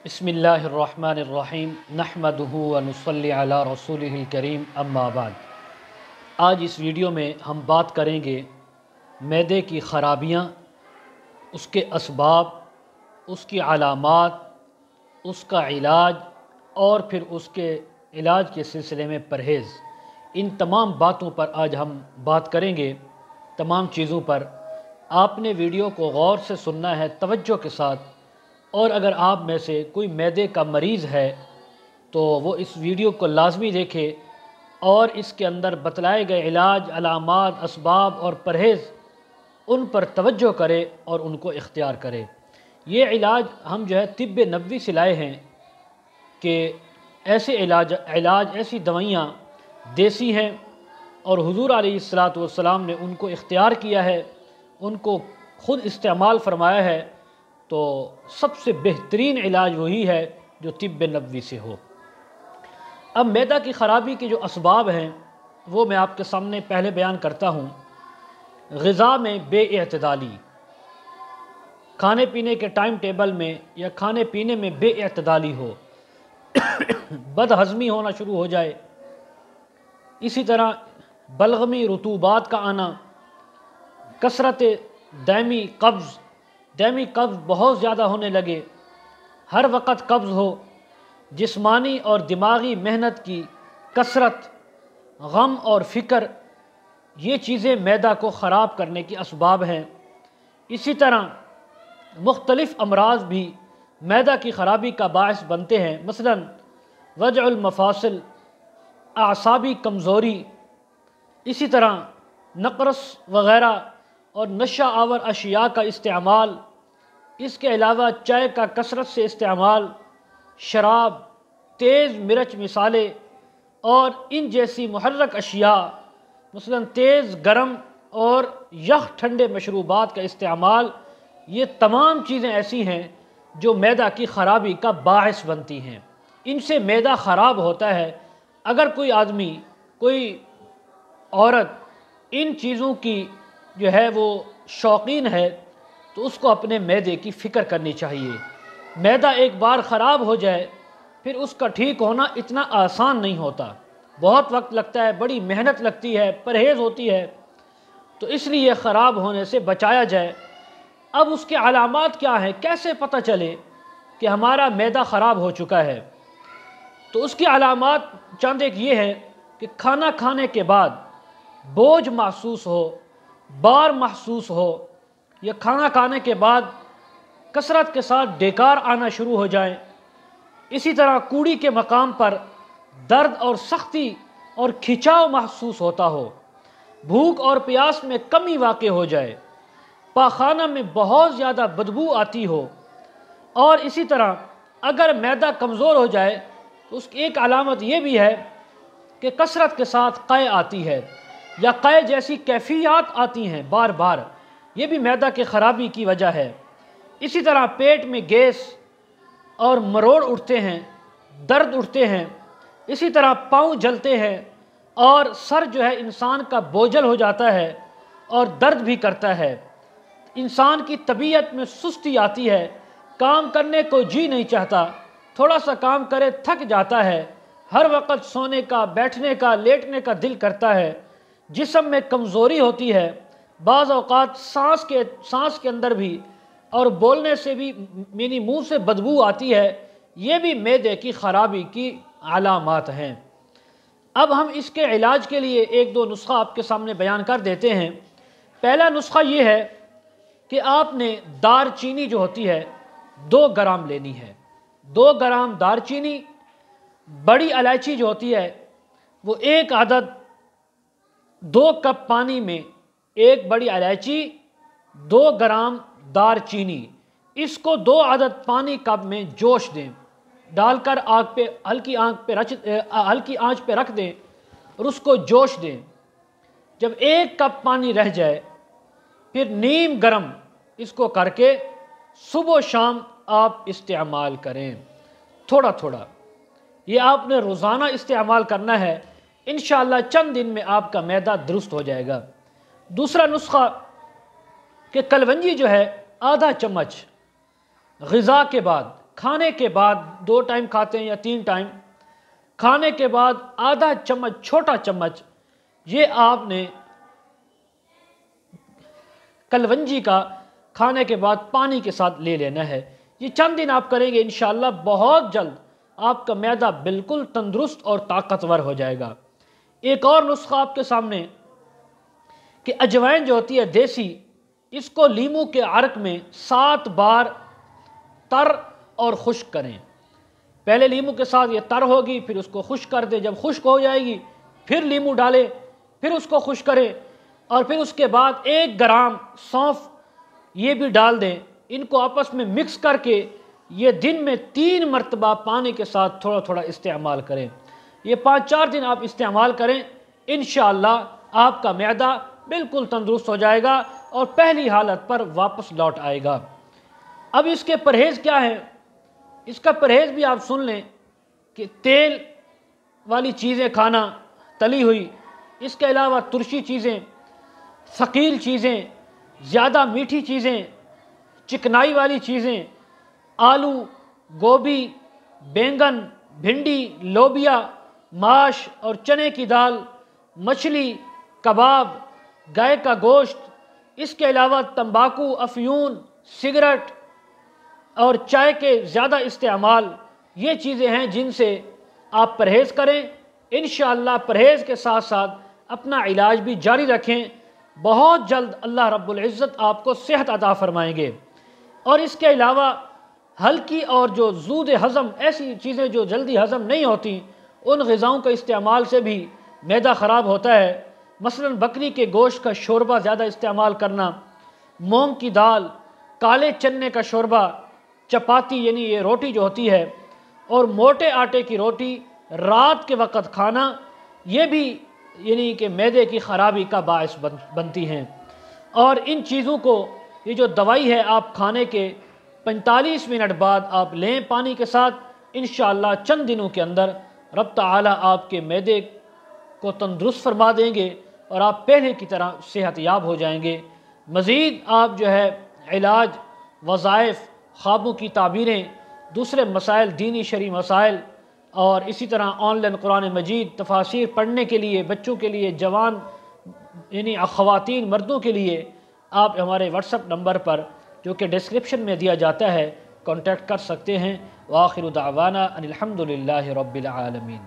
بسم اللہ الرحمن الرحیم نحمدہ و نصلی علی رسولہ الکریم اما بعد۔ آج اس ویڈیو میں ہم بات کریں گے معدے کی خرابیاں، اس کے اسباب، اس کی علامات، اس کا علاج اور پھر اس کے علاج کے سلسلے میں پرہیز۔ ان تمام باتوں پر آج ہم بات کریں گے، تمام چیزوں پر۔ آپ نے ویڈیو کو غور سے سننا ہے، توجہ کے ساتھ، اور اگر آپ میں سے کوئی معدے کا مریض ہے تو وہ اس ویڈیو کو لازمی دیکھے اور اس کے اندر بتلائے گئے علاج، علامات، اسباب اور پرہیز ان پر توجہ کرے اور ان کو اختیار کرے۔ یہ علاج ہم طب نبوی سے لائے ہیں کہ ایسے علاج ایسی دوائیاں دیسی ہیں اور حضور علیہ السلام نے ان کو اختیار کیا ہے، ان کو خود استعمال فرمایا ہے، تو سب سے بہترین علاج وہی ہے جو طب نبوی سے ہو۔ اب معدہ کی خرابی کے جو اسباب ہیں وہ میں آپ کے سامنے پہلے بیان کرتا ہوں۔ غذا میں بے اعتدالی، کھانے پینے کے ٹائم ٹیبل میں یا کھانے پینے میں بے اعتدالی ہو، بد ہضمی ہونا شروع ہو جائے، اسی طرح بلغمی رطوبات کا آنا، کثرت دائمی قبض بہت زیادہ ہونے لگے، ہر وقت قبض ہو، جسمانی اور دماغی محنت کی کثرت، غم اور فکر، یہ چیزیں معدہ کو خراب کرنے کی اسباب ہیں۔ اسی طرح مختلف امراض بھی معدہ کی خرابی کا باعث بنتے ہیں، مثلا وجع المفاصل، اعصابی کمزوری، اسی طرح نقرس وغیرہ اور نشہ آور اشیاء کا استعمال، اس کے علاوہ چائے کا کثرت سے استعمال، شراب، تیز مرچ مثالیں اور ان جیسی محرک اشیاء، مثلا تیز گرم اور یخ ٹھنڈے مشروبات کا استعمال، یہ تمام چیزیں ایسی ہیں جو معدہ کی خرابی کا باعث بنتی ہیں۔ ان سے معدہ خراب ہوتا ہے۔ اگر کوئی آدمی، کوئی عورت ان چیزوں کی وہ شوقین ہے تو اس کو اپنے معدے کی فکر کرنی چاہیے۔ معدہ ایک بار خراب ہو جائے پھر اس کا ٹھیک ہونا اتنا آسان نہیں ہوتا، بہت وقت لگتا ہے، بڑی محنت لگتی ہے، پرہیز ہوتی ہے، تو اس لیے خراب ہونے سے بچایا جائے۔ اب اس کے علامات کیا ہیں، کیسے پتہ چلے کہ ہمارا معدہ خراب ہو چکا ہے؟ تو اس کی علامات چند ایک یہ ہے کہ کھانا کھانے کے بعد بوجھ محسوس ہو، بار محسوس ہو، یا کھانا کھانے کے بعد کثرت کے ساتھ ڈیکار آنا شروع ہو جائیں۔ اسی طرح کوڑی کے مقام پر درد اور سختی اور کھچاؤ محسوس ہوتا ہو، بھوک اور پیاس میں کمی واقع ہو جائے، پاخانہ میں بہت زیادہ بدبو آتی ہو، اور اسی طرح اگر معدہ کمزور ہو جائے تو اس کی ایک علامت یہ بھی ہے کہ کثرت کے ساتھ قے آتی ہے یا قے جیسی کیفیات آتی ہیں بار بار، یہ بھی معدہ کی خرابی کی وجہ ہے۔ اسی طرح پیٹ میں گیس اور مروڑ اٹھتے ہیں، درد اٹھتے ہیں، اسی طرح پاؤں جلتے ہیں اور سر انسان کا بوجھل ہو جاتا ہے اور درد بھی کرتا ہے۔ انسان کی طبیعت میں سستی آتی ہے، کام کرنے کو جی نہیں چاہتا، تھوڑا سا کام کرے تھک جاتا ہے، ہر وقت سونے کا، بیٹھنے کا، لیٹنے کا دل کرتا ہے، جسم میں کمزوری ہوتی ہے، بعض اوقات سانس کے اندر بھی اور بولنے سے بھی منہ سے بدبو آتی ہے، یہ بھی معدے کی خرابی کی علامات ہیں۔ اب ہم اس کے علاج کے لیے ایک دو نسخہ آپ کے سامنے بیان کر دیتے ہیں۔ پہلا نسخہ یہ ہے کہ آپ نے دار چینی جو ہوتی ہے 2 گرام لینی ہے، 2 گرام دار چینی۔ بڑی الائچی جو ہوتی ہے وہ 1 عدد، 2 کپ پانی میں 1 بڑی الائچی، 2 گرام دار چینی، اس کو 2 عدد پانی کپ میں جوش دیں، ڈال کر ہلکی آنچ پہ رکھ دیں اور اس کو جوش دیں۔ جب 1 کپ پانی رہ جائے پھر نیم گرم اس کو کر کے صبح و شام آپ استعمال کریں، تھوڑا تھوڑا۔ یہ آپ نے روزانہ استعمال کرنا ہے، انشاءاللہ چند دن میں آپ کا معدہ درست ہو جائے گا۔ دوسرا نسخہ کہ کلونجی آدھا چمچ غذا کے بعد کھانے کے بعد 2 ٹائم کھاتے ہیں یا 3 ٹائم، کھانے کے بعد آدھا چمچ، چھوٹا چمچ، یہ آپ نے کلونجی کا کھانے کے بعد پانی کے ساتھ لے لینا ہے۔ یہ چند دن آپ کریں گے انشاءاللہ بہت جلد آپ کا معدہ بالکل تندرست اور طاقتور ہو جائے گا۔ ایک اور نسخہ آپ کے سامنے کہ اجوائن جو ہوتی ہے دیسی، اس کو لیمو کے عرق میں 7 بار تر اور خشک کریں۔ پہلے لیمو کے ساتھ یہ تر ہوگی، پھر اس کو خشک کر دیں، جب خشک ہو جائے گی پھر لیمو ڈالیں، پھر اس کو خشک کریں، اور پھر اس کے بعد 1 گرام سونف یہ بھی ڈال دیں۔ ان کو آپس میں مکس کر کے یہ دن میں 3 مرتبہ پانی کے ساتھ تھوڑا تھوڑا استعمال کریں۔ یہ 5-4 دن آپ استعمال کریں، انشاءاللہ آپ کا معدہ بالکل تندرست ہو جائے گا اور پہلی حالت پر واپس لوٹ آئے گا۔ اب اس کے پرہیز کیا ہے؟ اس کا پرہیز بھی آپ سن لیں کہ تیل والی چیزیں کھانا، تلی ہوئی، اس کے علاوہ ترشی چیزیں، ثقیل چیزیں، زیادہ میٹھی چیزیں، چکنائی والی چیزیں، آلو، گوبھی، بینگن، بھنڈی، لوبیا، ماش اور چنے کی دال، مچھلی، کباب، گائے کا گوشت، اس کے علاوہ تمباکو، افیون، سگریٹ اور چائے کے زیادہ استعمال، یہ چیزیں ہیں جن سے آپ پرہیز کریں۔ انشاءاللہ پرہیز کے ساتھ ساتھ اپنا علاج بھی جاری رکھیں، بہت جلد اللہ رب العزت آپ کو صحت عطا فرمائیں گے۔ اور اس کے علاوہ ہلکی اور جو زود ہضم، ایسی چیزیں جو جلدی ہضم نہیں ہوتی، ان غذاؤں کے استعمال سے بھی معدہ خراب ہوتا ہے۔ مثلا بکری کے گوشت کا شوربہ زیادہ استعمال کرنا، مونگ کی دال، کالے چنے کا شوربہ، چپاتی یعنی یہ روٹی جو ہوتی ہے، اور موٹے آٹے کی روٹی رات کے وقت کھانا، یہ بھی یعنی کہ معدے کی خرابی کا باعث بنتی ہیں۔ اور ان چیزوں کو، یہ جو دوائی ہے آپ کھانے کے 45 منٹ بعد آپ لیں پانی کے ساتھ، انشاءاللہ چند دنوں کے اندر رب تعالیٰ آپ کے معدے کو تندرست فرما دیں گے اور آپ پہلے کی طرح صحت یاب ہو جائیں گے۔ مزید آپ جو ہے علاج، وظائف، خوابوں کی تعبیریں، دوسرے مسائل، دینی شرعی مسائل، اور اسی طرح آن لائن قرآن مجید تفاسیر پڑھنے کے لیے بچوں کے لیے، جوان یعنی خواتین، مردوں کے لیے، آپ ہمارے واٹس ایپ نمبر پر جو کہ ڈسکرپشن میں دیا جاتا ہے کانٹیکٹ کر سکتے ہیں۔ وآخر دعوانا ان الحمد للہ رب العالمین۔